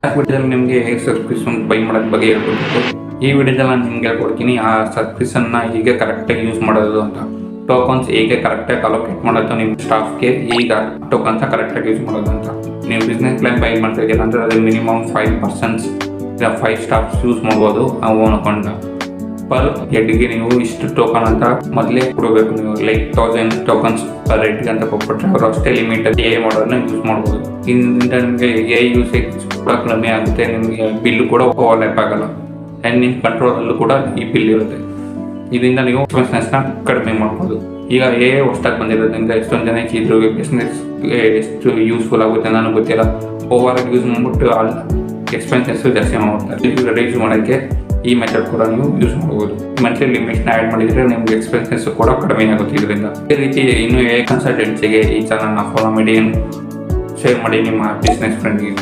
ವಿಡಿಯೋದಲ್ಲಿ ನಿಮಗೆ ಹೇಗೆ ಸಬ್ಸ್ಕ್ರಿಪ್ಷನ್ ಬೈ ಮಾಡೋದ್ರ ಬಗ್ಗೆ ಹೇಳ್ಕೊಡ್ಬೇಕು. ಈ ವಿಡಿಯೋದಲ್ಲಿ ನಾನು ನಿಮ್ಗೆ ಹೇಳ್ಕೊಡ್ತೀನಿ ಆ ಸಬ್ಸ್ಕ್ರಿಪ್ಷನ್ನ ಹೇಗೆ ಕರೆಕ್ಟಾಗಿ ಯೂಸ್ ಮಾಡೋದು ಅಂತ, ಟೋಕನ್ಸ್ ಹೇಗೆ ಕರೆಕ್ಟಾಗಿ ಅಲೋಕೇಟ್ ಮಾಡೋದು ನಿಮ್ಮ ಸ್ಟಾಫ್ಗೆ, ಈಗ ಟೋಕನ್ಸ್ ಕರೆಕ್ಟಾಗಿ ಯೂಸ್ ಮಾಡೋದು ಅಂತ. ನೀವು ಬಿಸ್ನೆಸ್ ಪ್ಲಾನ್ ಬೈ ಮಾಡ್ತಾ ಇದ್ದೀರಾ ಅಂದರೆ ಅದು ಮಿನಿಮಮ್ 5% ಇಲ್ಲ 5 ಸ್ಟಾಫ್ಸ್ ಯೂಸ್ ಮಾಡ್ಬೋದು. ಓನ್ ಅಕೌಂಟ್ ಪರ್ ಹೆಡ್ಗೆ ನೀವು ಇಷ್ಟು ಟೋಕನ್ ಅಂತ ಮೊದಲೇ ಕೊಡಬೇಕು. ನೀವು ಲೈಕ್ 1000 ಟೋಕನ್ಸ್ ಪರ್ ಹೆಡ್ಗೆ ಅಂತ ಕೊಟ್ಬಿಟ್ರೆ ಅವರು ಅಷ್ಟೇ ಲಿಮಿಟ್ ಎ ಮಾಡೋದನ್ನ ಯೂಸ್ ಮಾಡ್ಬೋದು. ಇದರಿಂದ ನಿಮಗೆ ಎ ಯೂಸೇಜ್ ಕೂಡ ಕಡಿಮೆ ಆಗುತ್ತೆ, ನಿಮಗೆ ಬಿಲ್ ಕೂಡ ಓವರ್ಲ್ಯಾಪ್ ಆಗಲ್ಲ ಆ್ಯಂಡ್ ನಿಮ್ಮ ಕಂಟ್ರೋಲಲ್ಲೂ ಕೂಡ ಈ ಬಿಲ್ ಇರುತ್ತೆ. ಇದರಿಂದ ನೀವು ಎಕ್ಸ್ಪೆನ್ಸಸ್ನ ಕಡಿಮೆ ಮಾಡ್ಬೋದು. ಈಗ ಹೊಸ್ದಾಗಿ ಬಂದಿರೋದ್ರಿಂದ ಎಷ್ಟೊಂದು ಜನಕ್ಕೆ ಇದ್ರ ಬಿಸ್ನೆಸ್ ಎಷ್ಟು ಯೂಸ್ಫುಲ್ ಆಗುತ್ತೆ ನನಗೆ ಗೊತ್ತಿಲ್ಲ. ಓವರ್ ಯೂಸ್ ಮಾಡ್ಬಿಟ್ಟು ಎಕ್ಸ್ಪೆನ್ಸಸ್ಸು ಜಾಸ್ತಿ ಮಾಡ್ತಾರೆ. ರಿಡ್ಯೂಸ್ ಮಾಡೋಕ್ಕೆ ಈ ಮೆಥಡ್ ಕೂಡ ನೀವು ಯೂಸ್ ಮಾಡ್ಬೋದು. ಮಂತ್ಲಿ ಲಿಮಿಟ್ನ ಆ್ಯಡ್ ಮಾಡಿದರೆ ನಿಮ್ಗೆ ಎಕ್ಸ್ಪೆನ್ಸಸ್ ಕೂಡ ಕಡಿಮೆ ಆಗುತ್ತೆ ಇದರಿಂದ. ಈ ರೀತಿ ಇನ್ನೂ ಕನ್ಸಲ್ಟೆನ್ಸಿಗೆ ಈ ಚಾನಲ್ನ ಫಾಲೋ ಮಾಡಿ, ಶೇರ್ ಮಾಡಿ ನಿಮ್ಮ ಬಿಸ್ನೆಸ್ ಫ್ರೆಂಡ್ಗೆ.